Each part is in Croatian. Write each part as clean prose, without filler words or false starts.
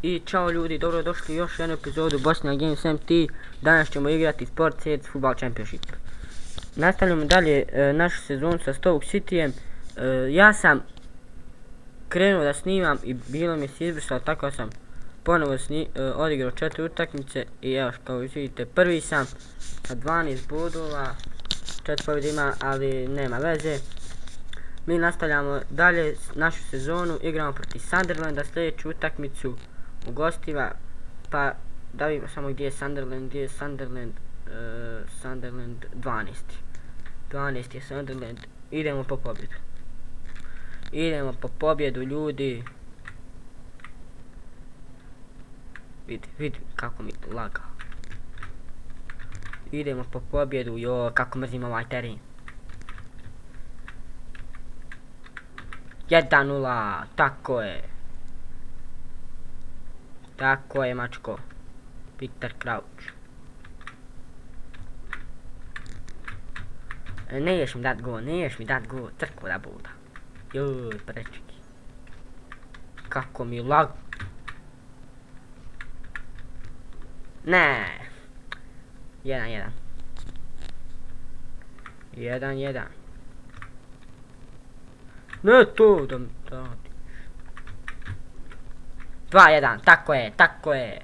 I čao ljudi, dobrodošli u još jednu epizodu Bosnia Games MT. Danas ćemo igrati Sport Series Football Championship. Nastavljamo dalje našu sezonu sa Stoke Cityjem. Ja sam krenuo da snimam i bilo mi se izbrisalo, tako sam ponovo odigrao 4 utakmice i evo kao vidite prvi sam sa 12 bodova, 4 pobjede ima, ali nema veze. Mi nastavljamo dalje našu sezonu, igramo protiv Sunderlanda sljedeću utakmicu u gostima, pa da vidimo samo gdje je Sunderland, Sunderland 12 je Sunderland, idemo po pobjedu, ljudi. Vidi kako mi lagao. Idemo po pobjedu, jo kako mrzim ovaj teren. 1-0, tako je mačko. Peter Crouch. Ne ješ mi dat gol, crkvo da buda. Joj, prečeki. Kako mi lag. Ne. 1-1. 1-1. Ne to da mi dati. 2-1, tako je.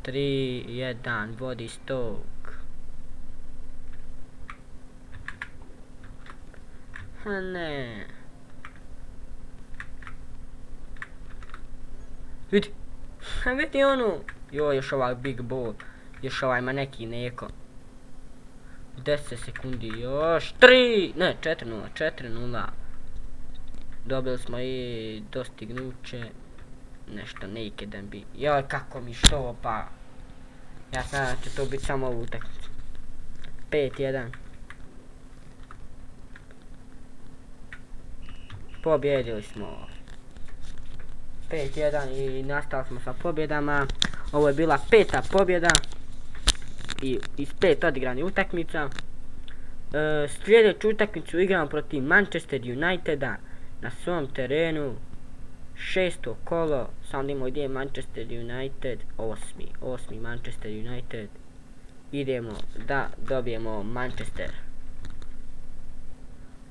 Tri, jedan, vodi Stoke. Ne. Vidi onu. Jo, još ovaj big ball. Još ovaj ma neki neko. 10 sekundi još. 4-0. Dobili smo i dostignuće. Nešto naked and be. Joj, kako mi što pa. Ja sam da će to biti samo ovu utakmicu. 5-1. Pobjedili smo. 5-1 i nastali smo sa pobjedama. Ovo je bila 5. pobjeda. I iz 5 odigranih utakmica. Sljedeću utakmicu igramo protiv Manchester Uniteda na svom terenu. 6. kolo, samo da imamo gdje je Manchester United, 8. Manchester United. Idemo da dobijemo Manchester.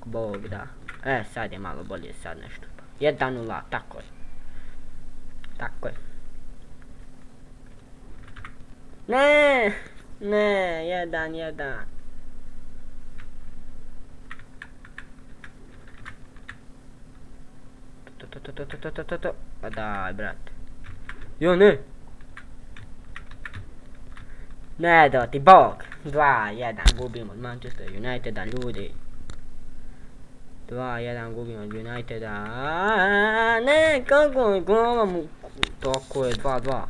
Bog da. Sad je malo bolje, sad nešto. 1-0, tako je. Ne, 1-1. Pa daj, brate. Jo, ne. Ne da ti bog. 2-1 gubimo od Manchester Uniteda, ljudi. 2-1 gubimo od Uniteda. Ne, kako mi glava mu. Tako je, 2-2.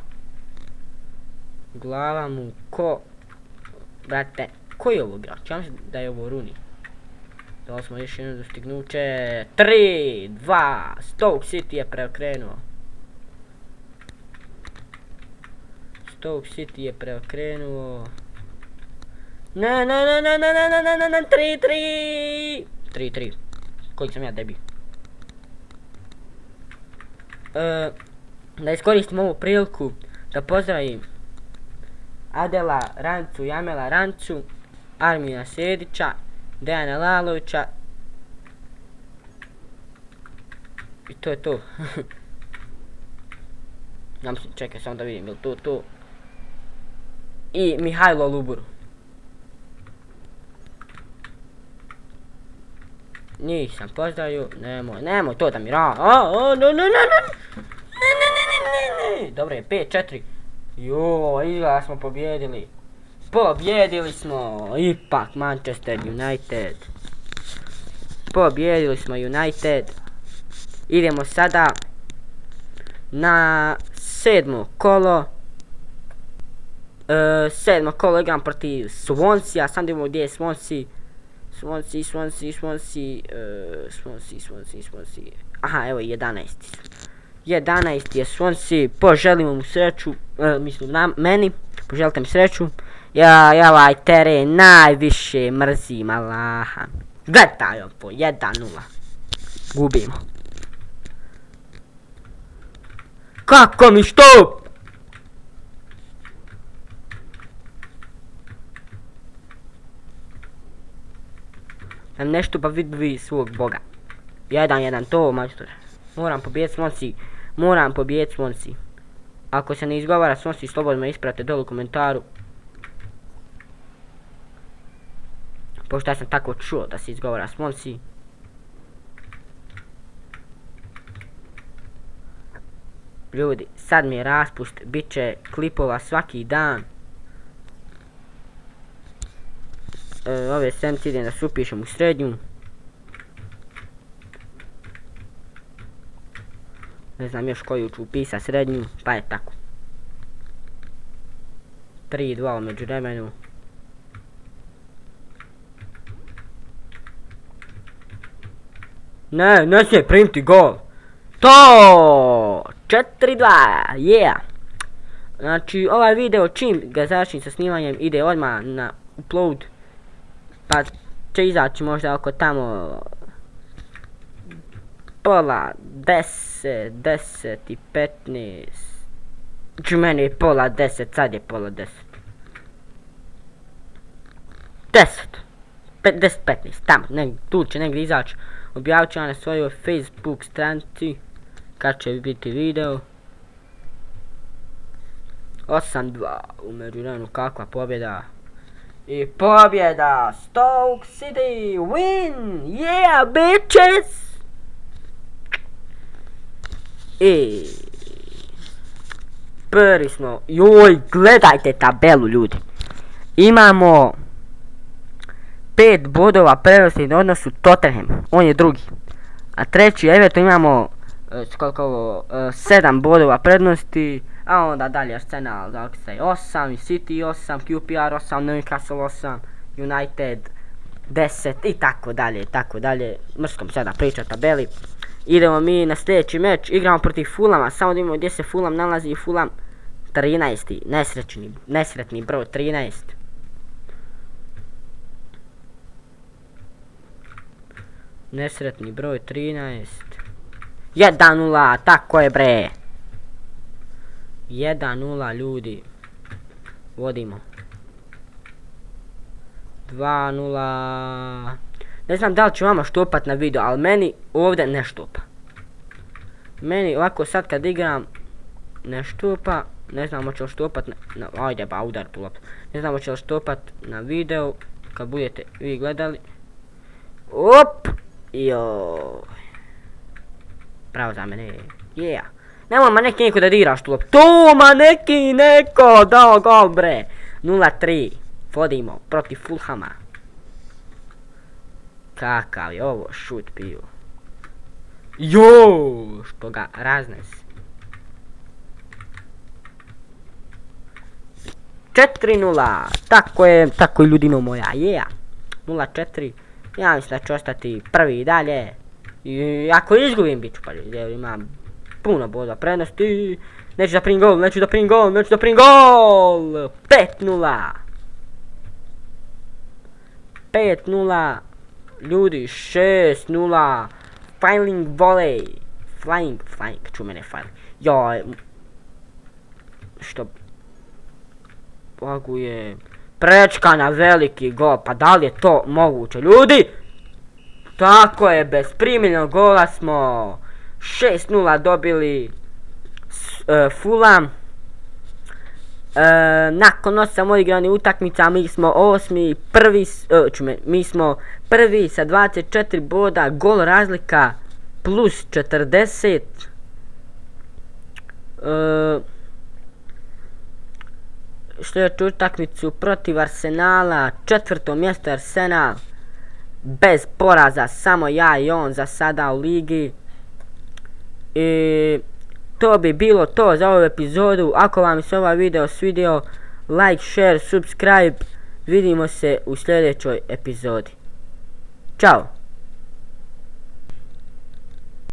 Glava mu ko. Brate, ko je ovo igrač? Ja mislim da je ovo Rooney. Dali smo još jedno dostignuće. 3-2. Stoke City je preokrenuo. Ne. 3-3. Koji sam ja debil. Da iskoristim ovu priliku da pozdravim Adela Rancu, Jamela Rancu, Armina Sedića, Dejana Lalovića. I to je to. Čekaj samo da vidim, jel to? I Mihajlo Luburu. Nisam pozdravio, nemoj to da mi ne. Dobro je, 5-4. Jo, izgleda smo pobjedili. Pobjedili smo, ipak Manchester United. Pobjedili smo United. Idemo sada na 7. kolo. 7. kolo igram protiv Swansea. Sam da imamo gdje je Swansea. Swansea. Aha, evo 11. 11 je Swansea. Poželimo mu sreću. Mislim meni. Poželite mi sreću. Ja ovaj teren najviše mrzim, Allaha. Gledaj ovo, 1-0. Gubimo. Kako mi što? Nešto pa vidi svog boga. 1-1 to, majstor. Moram pobijediti Swansea. Ako se ne izgovara Swansea, slobodno me isprate dole u komentaru. Pošto ja sam tako čuo da se izgovara Swansea. Ljudi, sad mi je raspust, bit će klipova svaki dan. Ove sedmice idem da se upišem u srednju. Ne znam još koju ću upisati srednju, pa je tako. 3-2 u međuvremenu. Ne smije primiti gol. To! 4-2, yeah! Znači, ovaj video čim ga završim sa snimanjem ide odmah na upload. Pa će izaći možda oko tamo pola 10 i 15. Znači meni je pola 10, sad je pola 10. 10-15, tamo, tu će negdje izaći. Objavit ću na svojoj Facebook stranici kad će biti video. 8-2 u međuvremenu, kakva pobjeda. I pobjeda! Stoke City win! Yeah, bitches! I prvi smo. Joj, gledajte tabelu, ljudi. Imamo 5 bodova prednosti na odnosu Tottenham. On je drugi. A treći Everton imamo 7 bodova prednosti. A onda dalje Arsenal 8, City 8, QPR 8, Newcastle 8, United 10 i tako dalje. Mrskom sada priča tabeli. Idemo mi na sljedeći meč, igramo protiv Fulama, samo da imamo gdje se Fulham nalazi. Fulham 13. Nesretni broj 13. Nesretni broj 13. 1-0, tako je bre. 1-0 ljudi. Vodimo. 2-0. Ne znam da li ću vama štopat na video, ali meni ovdje ne štopa. Meni ovako sad kad igram ne štopa. Ne znam hoće li štopat na... Ajde ba, udar tu loptu. Ne znam hoće li štopat na video kad budete vi gledali. Op! Joj. Pravo za mene. Yeah. Nemoj ma neki neko da diraš tu loptu. To ma neki neko dao gol bre. 0-3. Vodimo protiv Fulhama. Kakav je ovo šut bio. Joooo, što ga raznesi. 4-0, tako je ljudino moja, yeah. 0-4, ja mislim da ću ostati prvi i dalje. I ako izgubim bit ću pa jer imam puno boda prednosti. Neću da primim gol. 5-0. 5-0. Ljudi, 6-0. Flying volley. Flying, ču mene flying. Joj. Što? Bogu je. Prečka na veliki gol. Pa da li je to moguće, ljudi? Tako je, bez primljenog gola smo 6-0 dobili Fulham. Nakon 8 odigranih utakmica mi smo mi smo prvi sa 24 boda, gol razlika plus 40. Sljedeću utakmicu protiv Arsenala, 4. mjesto Arsenal, bez poraza, samo ja i on za sada u ligi. I to bi bilo to za ovu epizodu. Ako vam se ovaj video svidio, like, share, subscribe. Vidimo se u sljedećoj epizodi. Ćao!